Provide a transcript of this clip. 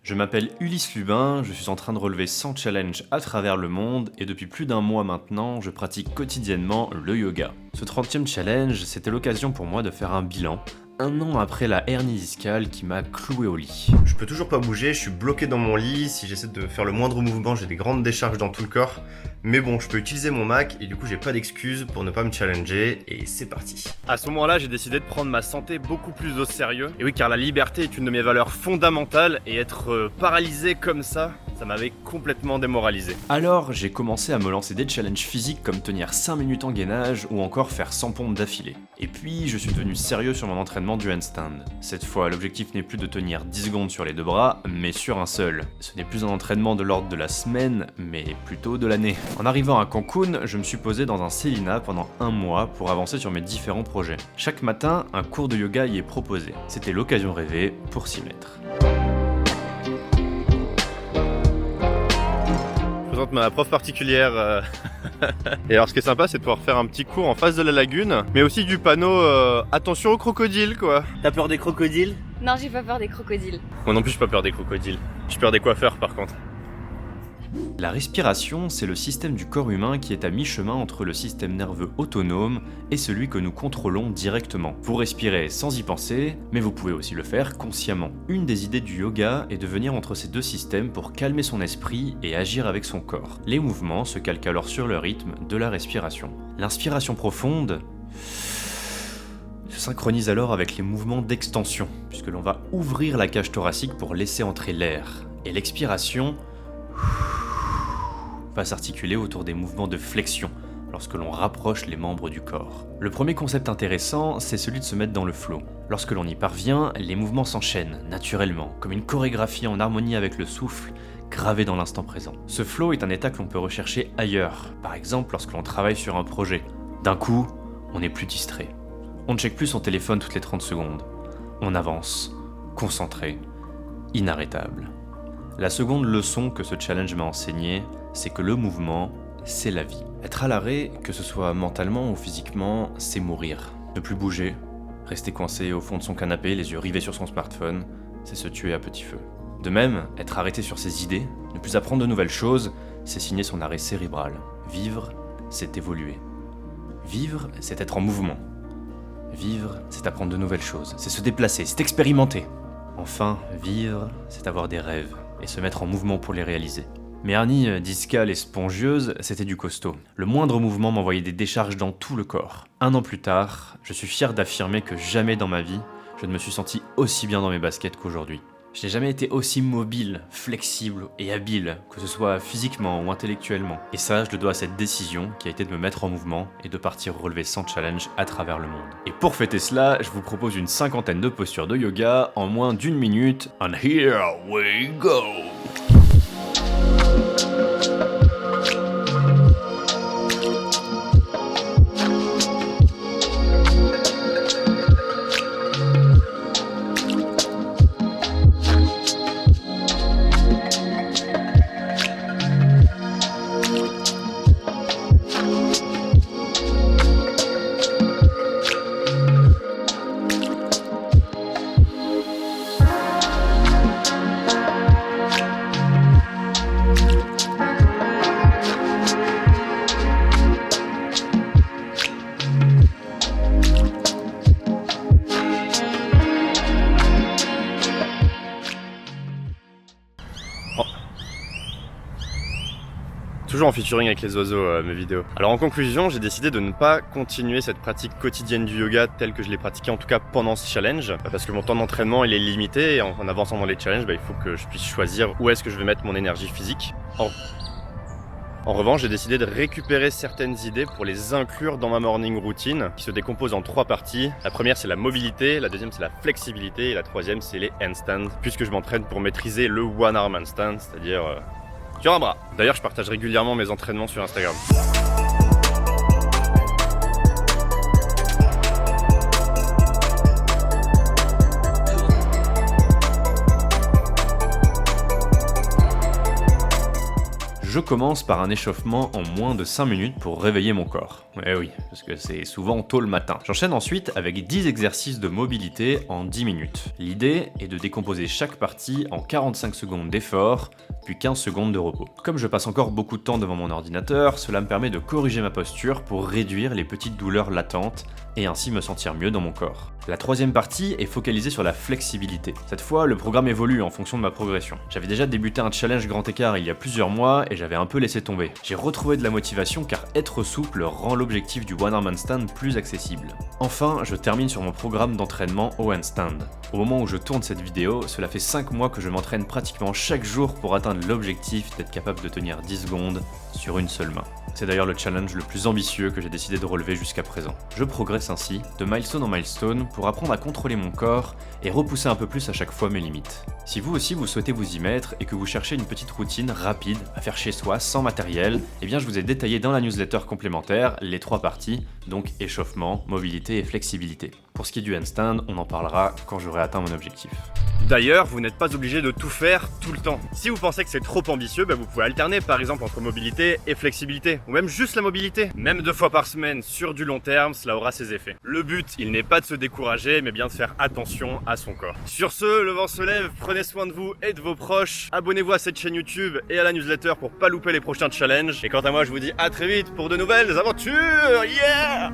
Je m'appelle Ulysse Lubin, je suis en train de relever 100 challenges à travers le monde et depuis plus d'un mois maintenant, je pratique quotidiennement le yoga. Ce 30e challenge, c'était l'occasion pour moi de faire un bilan, un an après la hernie discale qui m'a cloué au lit. Je peux toujours pas bouger, je suis bloqué dans mon lit, si j'essaie de faire le moindre mouvement, j'ai des grandes décharges dans tout le corps. Mais bon, je peux utiliser mon Mac et du coup j'ai pas d'excuses pour ne pas me challenger et c'est parti. À ce moment-là, j'ai décidé de prendre ma santé beaucoup plus au sérieux. Et oui, car la liberté est une de mes valeurs fondamentales et être paralysé comme ça m'avait complètement démoralisé. Alors, j'ai commencé à me lancer des challenges physiques comme tenir 5 minutes en gainage ou encore faire 100 pompes d'affilée. Et puis, je suis devenu sérieux sur mon entraînement du handstand. Cette fois, l'objectif n'est plus de tenir 10 secondes sur les deux bras, mais sur un seul. Ce n'est plus un entraînement de l'ordre de la semaine, mais plutôt de l'année. En arrivant à Cancun, je me suis posé dans un Selina pendant un mois pour avancer sur mes différents projets. Chaque matin, un cours de yoga y est proposé. C'était l'occasion rêvée pour s'y mettre. Je présente ma prof particulière. Et alors ce qui est sympa, c'est de pouvoir faire un petit cours en face de la lagune, mais aussi du panneau attention aux crocodiles quoi. T'as peur des crocodiles? Non, j'ai pas peur des crocodiles. Moi non plus, j'ai pas peur des crocodiles. J'ai peur des coiffeurs par contre. La respiration, c'est le système du corps humain qui est à mi-chemin entre le système nerveux autonome et celui que nous contrôlons directement. Vous respirez sans y penser, mais vous pouvez aussi le faire consciemment. Une des idées du yoga est de venir entre ces deux systèmes pour calmer son esprit et agir avec son corps. Les mouvements se calquent alors sur le rythme de la respiration. L'inspiration profonde se synchronise alors avec les mouvements d'extension, puisque l'on va ouvrir la cage thoracique pour laisser entrer l'air. Et l'expiration va s'articuler autour des mouvements de flexion lorsque l'on rapproche les membres du corps. Le premier concept intéressant, c'est celui de se mettre dans le flow. Lorsque l'on y parvient, les mouvements s'enchaînent naturellement, comme une chorégraphie en harmonie avec le souffle, gravé dans l'instant présent. Ce flow est un état que l'on peut rechercher ailleurs, par exemple lorsque l'on travaille sur un projet. D'un coup, on n'est plus distrait. On ne check plus son téléphone toutes les 30 secondes. On avance, concentré, inarrêtable. La seconde leçon que ce challenge m'a enseigné, c'est que le mouvement, c'est la vie. Être à l'arrêt, que ce soit mentalement ou physiquement, c'est mourir. Ne plus bouger, rester coincé au fond de son canapé, les yeux rivés sur son smartphone, c'est se tuer à petit feu. De même, être arrêté sur ses idées, ne plus apprendre de nouvelles choses, c'est signer son arrêt cérébral. Vivre, c'est évoluer. Vivre, c'est être en mouvement. Vivre, c'est apprendre de nouvelles choses, c'est se déplacer, c'est expérimenter. Enfin, vivre, c'est avoir des rêves et se mettre en mouvement pour les réaliser. Mes hernies discales et spongieuses, c'était du costaud. Le moindre mouvement m'envoyait des décharges dans tout le corps. Un an plus tard, je suis fier d'affirmer que jamais dans ma vie, je ne me suis senti aussi bien dans mes baskets qu'aujourd'hui. Je n'ai jamais été aussi mobile, flexible et habile, que ce soit physiquement ou intellectuellement. Et ça, je le dois à cette décision qui a été de me mettre en mouvement et de partir relever 100 challenges à travers le monde. Et pour fêter cela, je vous propose une 50aine de postures de yoga en moins d'1 minute. And here we go! Toujours en featuring avec les oiseaux, mes vidéos. Alors en conclusion, j'ai décidé de ne pas continuer cette pratique quotidienne du yoga telle que je l'ai pratiquée en tout cas pendant ce challenge, parce que mon temps d'entraînement il est limité et en avançant dans les challenges, il faut que je puisse choisir où est-ce que je vais mettre mon énergie physique. En revanche, j'ai décidé de récupérer certaines idées pour les inclure dans ma morning routine qui se décompose en 3 parties. La première c'est la mobilité, la deuxième c'est la flexibilité et la troisième c'est les handstands, puisque je m'entraîne pour maîtriser le one arm handstand, c'est-à-dire sur un bras. D'ailleurs, je partage régulièrement mes entraînements sur Instagram. Je commence par un échauffement en moins de 5 minutes pour réveiller mon corps. Eh oui, parce que c'est souvent tôt le matin. J'enchaîne ensuite avec 10 exercices de mobilité en 10 minutes. L'idée est de décomposer chaque partie en 45 secondes d'effort, puis 15 secondes de repos. Comme je passe encore beaucoup de temps devant mon ordinateur, cela me permet de corriger ma posture pour réduire les petites douleurs latentes et ainsi me sentir mieux dans mon corps. La troisième partie est focalisée sur la flexibilité. Cette fois, le programme évolue en fonction de ma progression. J'avais déjà débuté un challenge grand écart il y a plusieurs mois et j'avais un peu laissé tomber. J'ai retrouvé de la motivation car être souple rend l'objectif du one arm handstand plus accessible. Enfin, je termine sur mon programme d'entraînement au handstand. Au moment où je tourne cette vidéo, cela fait 5 mois que je m'entraîne pratiquement chaque jour pour atteindre l'objectif d'être capable de tenir 10 secondes sur une seule main. C'est d'ailleurs le challenge le plus ambitieux que j'ai décidé de relever jusqu'à présent. Je progresse ainsi, de milestone en milestone, pour apprendre à contrôler mon corps et repousser un peu plus à chaque fois mes limites. Si vous aussi vous souhaitez vous y mettre et que vous cherchez une petite routine rapide à faire chez soi sans matériel, eh bien je vous ai détaillé dans la newsletter complémentaire les 3 parties, donc échauffement, mobilité et flexibilité. Pour ce qui est du handstand, on en parlera quand j'aurai atteint mon objectif. D'ailleurs, vous n'êtes pas obligé de tout faire tout le temps. Si vous pensez que c'est trop ambitieux, vous pouvez alterner par exemple entre mobilité et flexibilité, ou même juste la mobilité. Même 2 fois par semaine sur du long terme, cela aura ses effets. Le but, il n'est pas de se décourager, mais bien de faire attention à son corps. Sur ce, le vent se lève, prenez soin de vous et de vos proches. Abonnez-vous à cette chaîne YouTube et à la newsletter pour pas louper les prochains challenges. Et quant à moi, je vous dis à très vite pour de nouvelles aventures. Yeah!